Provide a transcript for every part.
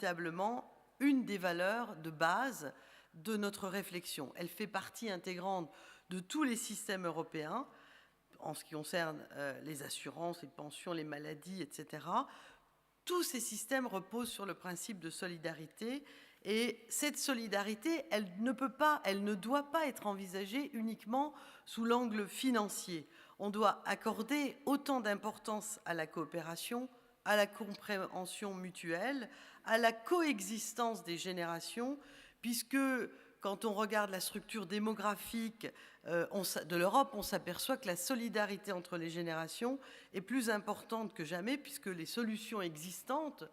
indiscutablement une des valeurs de base de notre réflexion. Elle fait partie intégrante de tous les systèmes européens, en ce qui concerne les assurances, les pensions, les maladies, etc. Tous ces systèmes reposent sur le principe de solidarité, et cette solidarité, elle ne doit pas être envisagée uniquement sous l'angle financier. On doit accorder autant d'importance à la coopération, à la compréhension mutuelle, à la coexistence des générations, puisque quand on regarde la structure démographique de l'Europe, on s'aperçoit que la solidarité entre les générations est plus importante que jamais, puisque les solutions existantes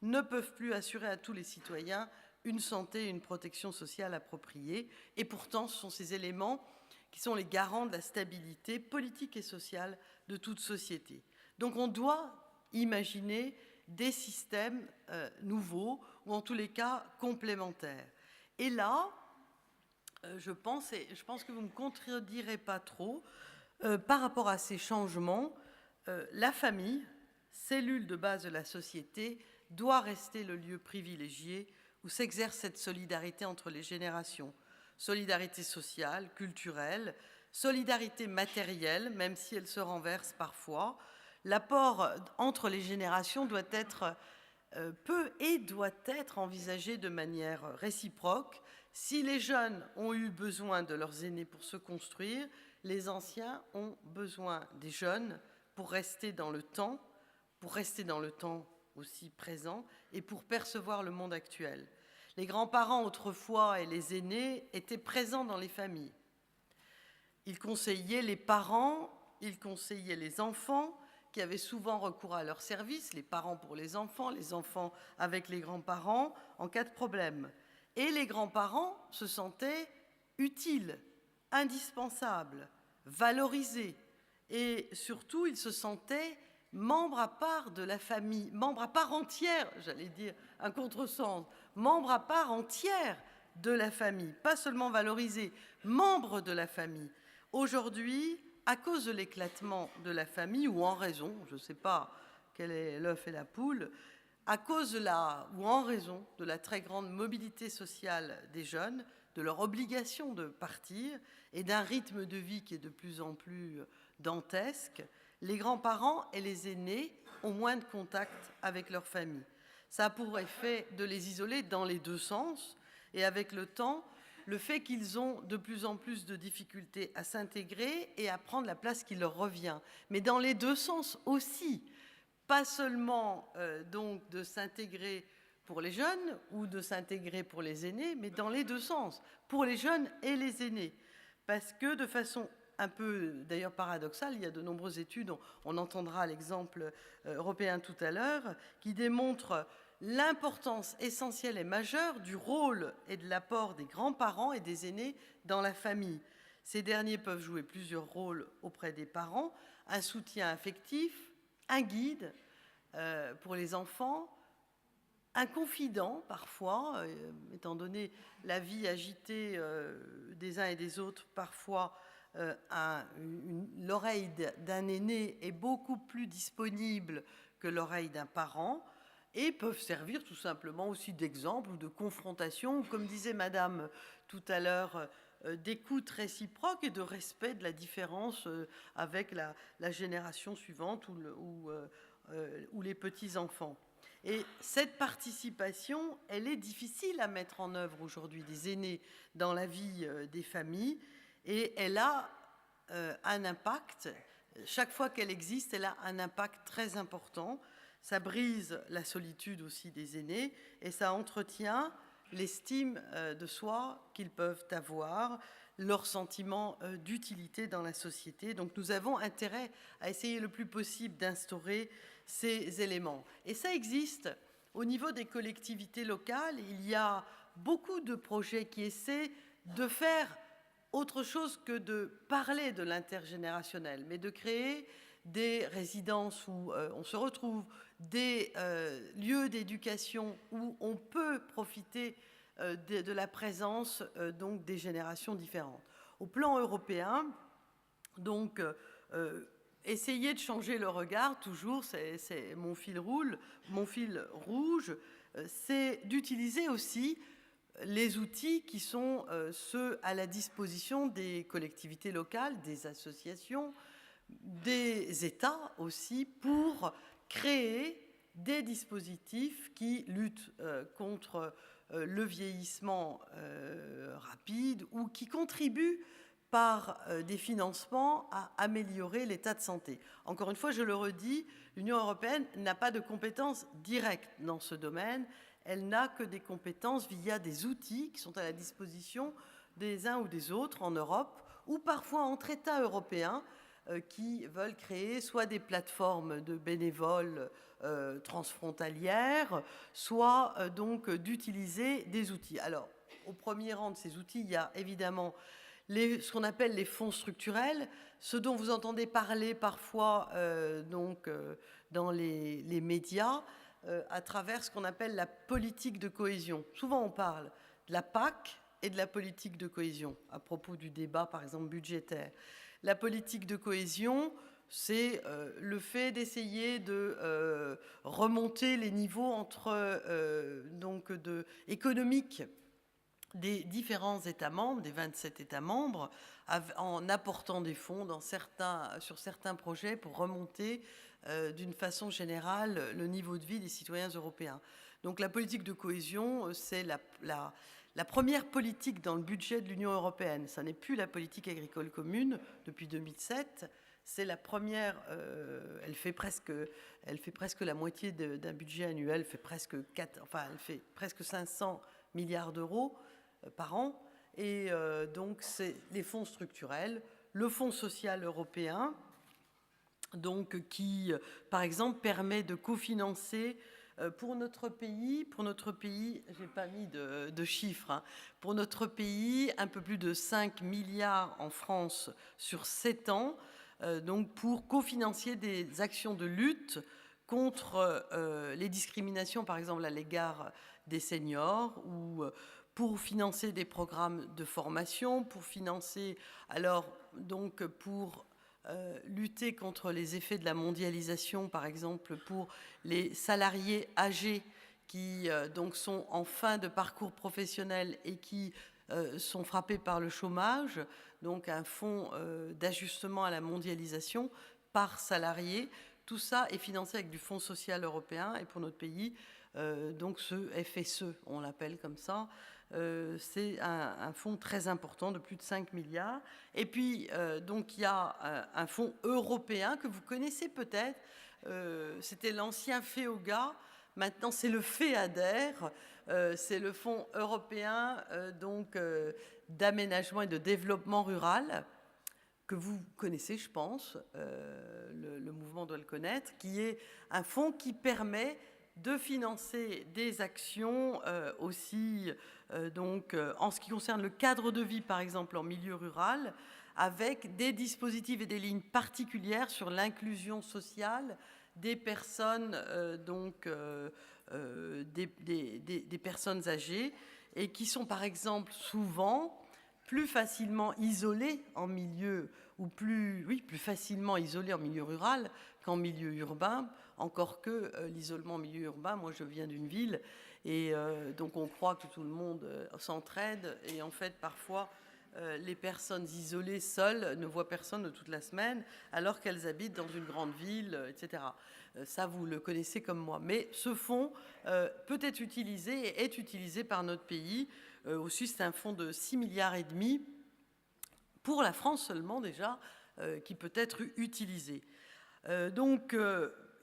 ne peuvent plus assurer à tous les citoyens une santé et une protection sociale appropriée. Et pourtant, ce sont ces éléments qui sont les garants de la stabilité politique et sociale de toute société. Donc on doit imaginer des systèmes nouveaux, ou en tous les cas complémentaires. Et là, je pense que vous ne me contredirez pas trop, par rapport à ces changements, la famille, cellule de base de la société, doit rester le lieu privilégié où s'exerce cette solidarité entre les générations. Solidarité sociale, culturelle, solidarité matérielle, même si elle se renverse parfois. L'apport entre les générations doit être envisagé de manière réciproque. Si les jeunes ont eu besoin de leurs aînés pour se construire, les anciens ont besoin des jeunes pour rester dans le temps aussi présent et pour percevoir le monde actuel. Les grands-parents autrefois et les aînés étaient présents dans les familles. Ils conseillaient les parents, ils conseillaient les enfants qui avaient souvent recours à leurs services, les parents pour les enfants avec les grands-parents en cas de problème. Et les grands-parents se sentaient utiles, indispensables, valorisés. Et surtout, ils se sentaient membres à part de la famille, membres à part entière, j'allais dire un contresens, membres à part entière de la famille, pas seulement valorisés, membres de la famille. Aujourd'hui, à cause de l'éclatement de la famille, ou en raison, je ne sais pas quel est l'œuf et la poule, ou en raison de la très grande mobilité sociale des jeunes, de leur obligation de partir et d'un rythme de vie qui est de plus en plus dantesque, les grands-parents et les aînés ont moins de contact avec leur famille. Ça a pour effet de les isoler dans les deux sens, et avec le temps, le fait qu'ils ont de plus en plus de difficultés à s'intégrer et à prendre la place qui leur revient. Mais dans les deux sens aussi, pas seulement donc de s'intégrer pour les jeunes ou de s'intégrer pour les aînés, mais dans les deux sens, pour les jeunes et les aînés. Parce que de façon un peu d'ailleurs paradoxale, il y a de nombreuses études, on entendra l'exemple européen tout à l'heure, qui démontrent l'importance essentielle et majeure du rôle et de l'apport des grands-parents et des aînés dans la famille. Ces derniers peuvent jouer plusieurs rôles auprès des parents, un soutien affectif, un guide pour les enfants, un confident parfois, étant donné la vie agitée des uns et des autres, parfois l'oreille d'un aîné est beaucoup plus disponible que l'oreille d'un parent, et peuvent servir tout simplement aussi d'exemple ou de confrontation, comme disait Madame tout à l'heure, d'écoute réciproque et de respect de la différence avec la génération suivante ou les petits-enfants. Et cette participation, elle est difficile à mettre en œuvre aujourd'hui des aînés dans la vie des familles, et elle a un impact, chaque fois qu'elle existe, elle a un impact très important. Ça brise la solitude aussi des aînés et ça entretient l'estime de soi qu'ils peuvent avoir, leur sentiment d'utilité dans la société. Donc nous avons intérêt à essayer le plus possible d'instaurer ces éléments. Et ça existe au niveau des collectivités locales. Il y a beaucoup de projets qui essaient de faire autre chose que de parler de l'intergénérationnel, mais de créer des résidences où on se retrouve, des lieux d'éducation où on peut profiter de la présence donc des générations différentes. Au plan européen, donc, essayer de changer le regard, toujours, c'est mon fil rouge, c'est d'utiliser aussi les outils qui sont ceux à la disposition des collectivités locales, des associations, des États aussi, pour créer des dispositifs qui luttent contre le vieillissement rapide ou qui contribuent par des financements à améliorer l'état de santé. Encore une fois, je le redis, l'Union européenne n'a pas de compétences directes dans ce domaine. Elle n'a que des compétences via des outils qui sont à la disposition des uns ou des autres en Europe, ou parfois entre États européens qui veulent créer soit des plateformes de bénévoles transfrontalières, soit donc d'utiliser des outils. Alors, au premier rang de ces outils, il y a évidemment ce qu'on appelle les fonds structurels, ce dont vous entendez parler parfois dans les médias, à travers ce qu'on appelle la politique de cohésion. Souvent, on parle de la PAC et de la politique de cohésion, à propos du débat, par exemple, budgétaire. La politique de cohésion, c'est le fait d'essayer de remonter les niveaux économiques des différents États membres, des 27 États membres, en apportant des fonds sur certains projets pour remonter d'une façon générale le niveau de vie des citoyens européens. Donc la politique de cohésion, c'est la première politique dans le budget de l'Union européenne. Ça n'est plus la politique agricole commune depuis 2007. C'est la première, elle fait presque la moitié d'un budget annuel, elle fait presque 500 milliards d'euros par an. Et donc, c'est les fonds structurels, le Fonds social européen, donc, qui, par exemple, permet de cofinancer pour notre pays, j'ai pas mis de chiffres, hein, pour notre pays, un peu plus de 5 milliards en France sur 7 ans, donc pour cofinancer des actions de lutte contre les discriminations, par exemple, à l'égard des seniors, ou pour financer des programmes de formation, pour financer, pour lutter contre les effets de la mondialisation, par exemple, pour les salariés âgés qui donc sont en fin de parcours professionnel et qui sont frappés par le chômage, donc un fonds d'ajustement à la mondialisation par salarié. Tout ça est financé avec du Fonds social européen, et pour notre pays, donc ce FSE, on l'appelle comme ça, c'est un fonds très important de plus de 5 milliards. Et puis, donc, il y a un fonds européen que vous connaissez peut-être. C'était l'ancien FEOGA. Maintenant, c'est le FEADER. C'est le Fonds européen d'aménagement et de développement rural, que vous connaissez, je pense. Le mouvement doit le connaître, qui est un fonds qui permet de financer des actions aussi, en ce qui concerne le cadre de vie, par exemple, en milieu rural, avec des dispositifs et des lignes particulières sur l'inclusion sociale des personnes, des personnes âgées, et qui sont, par exemple, souvent plus facilement isolées en milieu, plus facilement isolées en milieu rural qu'en milieu urbain. Encore que l'isolement en milieu urbain, moi je viens d'une ville, et donc on croit que tout le monde s'entraide, et en fait parfois les personnes isolées seules ne voient personne toute la semaine alors qu'elles habitent dans une grande ville, etc. Ça, vous le connaissez comme moi. Mais ce fonds peut être utilisé et est utilisé par notre pays. Aussi, c'est un fonds de 6,5 milliards pour la France seulement déjà, qui peut être utilisé.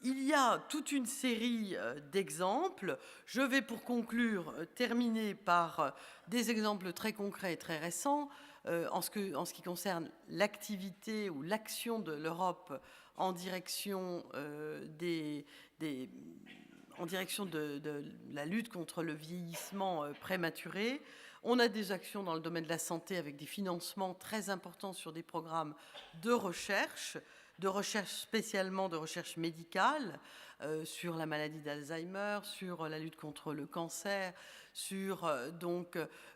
Il y a toute une série d'exemples. Je vais, pour conclure, terminer par des exemples très concrets et très récents en ce qui concerne l'activité ou l'action de l'Europe en direction de la lutte contre le vieillissement prématuré. On a des actions dans le domaine de la santé avec des financements très importants sur des programmes de recherche spécialement de recherche médicale, sur la maladie d'Alzheimer, sur la lutte contre le cancer, sur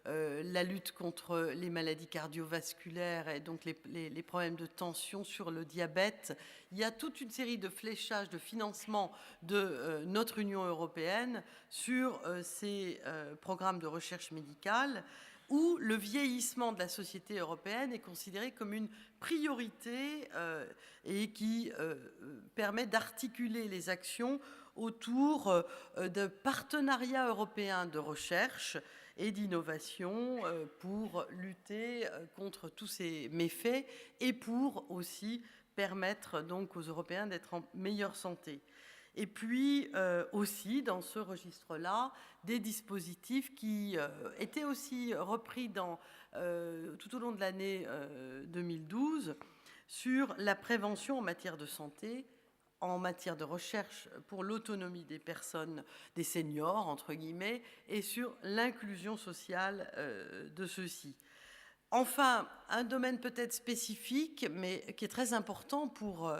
la lutte contre les maladies cardiovasculaires et donc les problèmes de tension, sur le diabète. Il y a toute une série de fléchages de financement de notre Union européenne sur ces programmes de recherche médicale, où le vieillissement de la société européenne est considéré comme une priorité et qui permet d'articuler les actions autour de partenariats européens de recherche et d'innovation pour lutter contre tous ces méfaits et pour aussi permettre donc aux Européens d'être en meilleure santé. Et puis aussi, dans ce registre-là, des dispositifs qui étaient aussi repris tout au long de l'année 2012 sur la prévention en matière de santé, en matière de recherche pour l'autonomie des personnes, des seniors, entre guillemets, et sur l'inclusion sociale de ceux-ci. Enfin, un domaine peut-être spécifique, mais qui est très important pour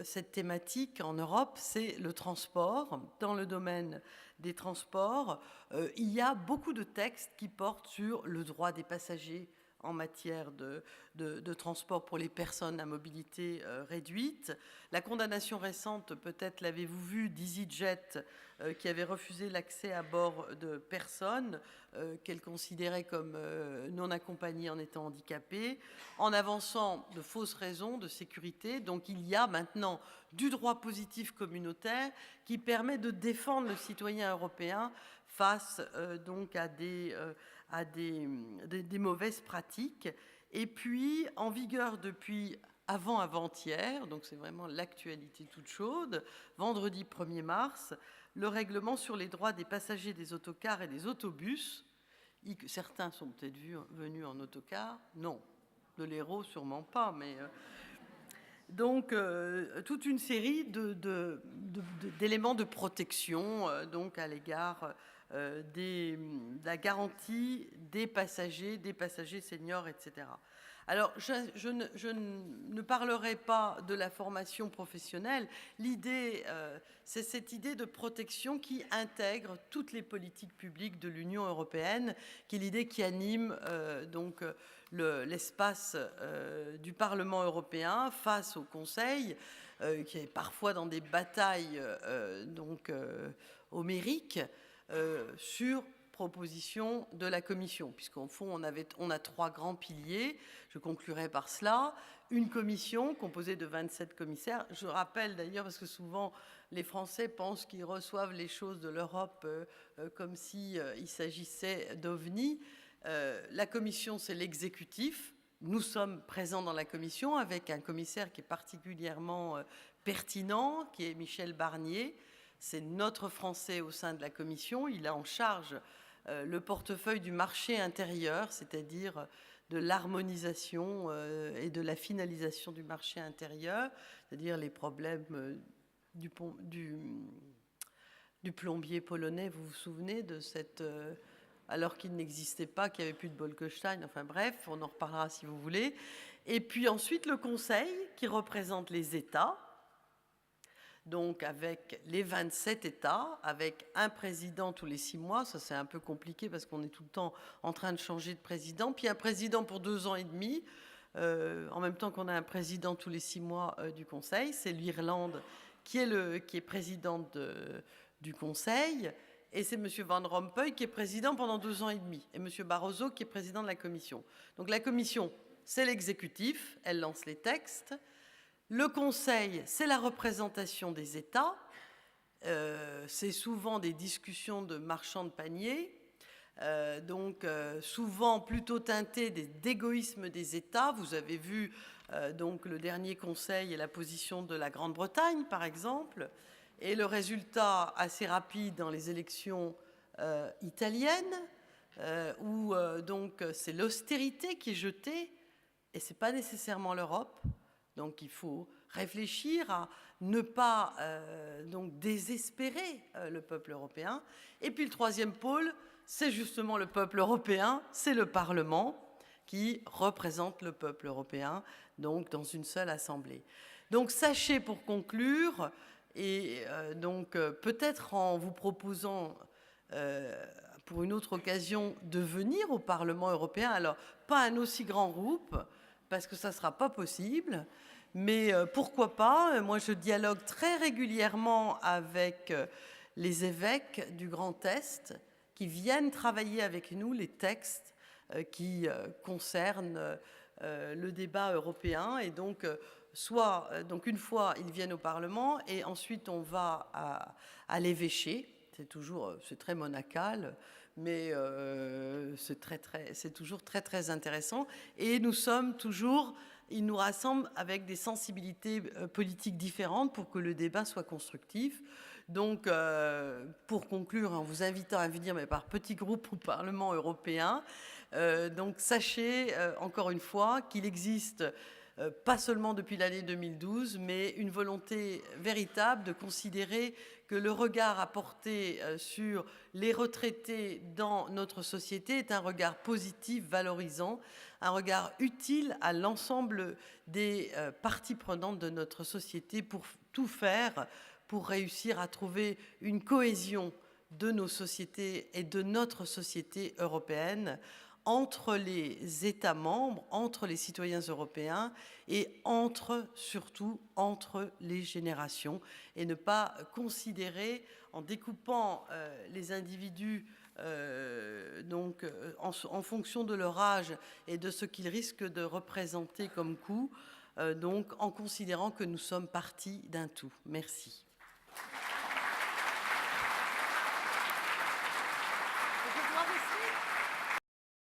cette thématique en Europe, c'est le transport. Dans le domaine des transports, il y a beaucoup de textes qui portent sur le droit des passagers en matière de transport pour les personnes à mobilité réduite. La condamnation récente, peut-être l'avez-vous vu, d'EasyJet, qui avait refusé l'accès à bord de personnes qu'elle considérait comme non accompagnées en étant handicapées, en avançant de fausses raisons de sécurité. Donc il y a maintenant du droit positif communautaire qui permet de défendre le citoyen européen face donc à des mauvaises pratiques. Et puis, en vigueur depuis avant-hier, donc c'est vraiment l'actualité toute chaude, vendredi 1er mars, le règlement sur les droits des passagers des autocars et des autobus. Certains sont peut-être venus en autocar, non. De l'Hérault, sûrement pas, mais... Donc, toute une série d'éléments de protection donc à l'égard de la garantie des passagers seniors, etc. Alors, je ne parlerai pas de la formation professionnelle. L'idée, c'est cette idée de protection qui intègre toutes les politiques publiques de l'Union européenne, qui est l'idée qui anime l'espace du Parlement européen face au Conseil, qui est parfois dans des batailles homériques sur proposition de la Commission, puisqu'en fond, on a trois grands piliers. Je conclurai par cela. Une commission composée de 27 commissaires. Je rappelle d'ailleurs, parce que souvent les Français pensent qu'ils reçoivent les choses de l'Europe comme s'il s'agissait d'ovnis. La commission, c'est l'exécutif. Nous sommes présents dans la commission avec un commissaire qui est particulièrement pertinent, qui est Michel Barnier. C'est notre Français au sein de la commission. Il a en charge le portefeuille du marché intérieur, c'est-à-dire de l'harmonisation et de la finalisation du marché intérieur, c'est-à-dire les problèmes du plombier polonais. Vous vous souvenez de cette... alors qu'il n'existait pas, qu'il n'y avait plus de Bolkestein, enfin bref, on en reparlera si vous voulez. Et puis ensuite le Conseil, qui représente les États, donc avec les 27 États, avec un président tous les 6 mois. Ça, c'est un peu compliqué parce qu'on est tout le temps en train de changer de président. Puis un président pour 2 ans et demi, en même temps qu'on a un président tous les 6 mois du Conseil. C'est l'Irlande qui est présidente du Conseil. Et c'est M. Van Rompuy qui est président pendant 2 ans et demi. Et M. Barroso qui est président de la Commission. Donc la Commission, c'est l'exécutif. Elle lance les textes. Le Conseil, c'est la représentation des États. C'est souvent des discussions de marchands de panier, souvent plutôt teintées d'égoïsme des États. Vous avez vu donc le dernier Conseil et la position de la Grande-Bretagne, par exemple, et le résultat assez rapide dans les élections italiennes, où donc c'est l'austérité qui est jetée, et ce n'est pas nécessairement l'Europe. Donc il faut réfléchir à ne pas désespérer le peuple européen. Et puis le troisième pôle, c'est justement le peuple européen, c'est le Parlement qui représente le peuple européen, donc dans une seule assemblée. Donc sachez pour conclure, Et donc, peut-être en vous proposant, pour une autre occasion, de venir au Parlement européen, alors pas un aussi grand groupe, parce que ça ne sera pas possible, mais pourquoi pas. Moi, je dialogue très régulièrement avec les évêques du Grand Est qui viennent travailler avec nous les textes qui concernent le débat européen. Et donc, donc une fois, ils viennent au Parlement et ensuite on va l'évêché. C'est très monacal, mais c'est toujours très, très intéressant. Et nous sommes toujours, ils nous rassemblent avec des sensibilités politiques différentes pour que le débat soit constructif. Donc, pour conclure, en vous invitant à venir, mais par petits groupes au Parlement européen, donc sachez, encore une fois, qu'il existe, pas seulement depuis l'année 2012, mais une volonté véritable de considérer que le regard apporté sur les retraités dans notre société est un regard positif, valorisant, un regard utile à l'ensemble des parties prenantes de notre société pour tout faire pour réussir à trouver une cohésion de nos sociétés et de notre société européenne entre les États membres, entre les citoyens européens et surtout entre les générations, et ne pas considérer, en découpant les individus en fonction de leur âge et de ce qu'ils risquent de représenter comme coût, donc en considérant que nous sommes partie d'un tout. Merci.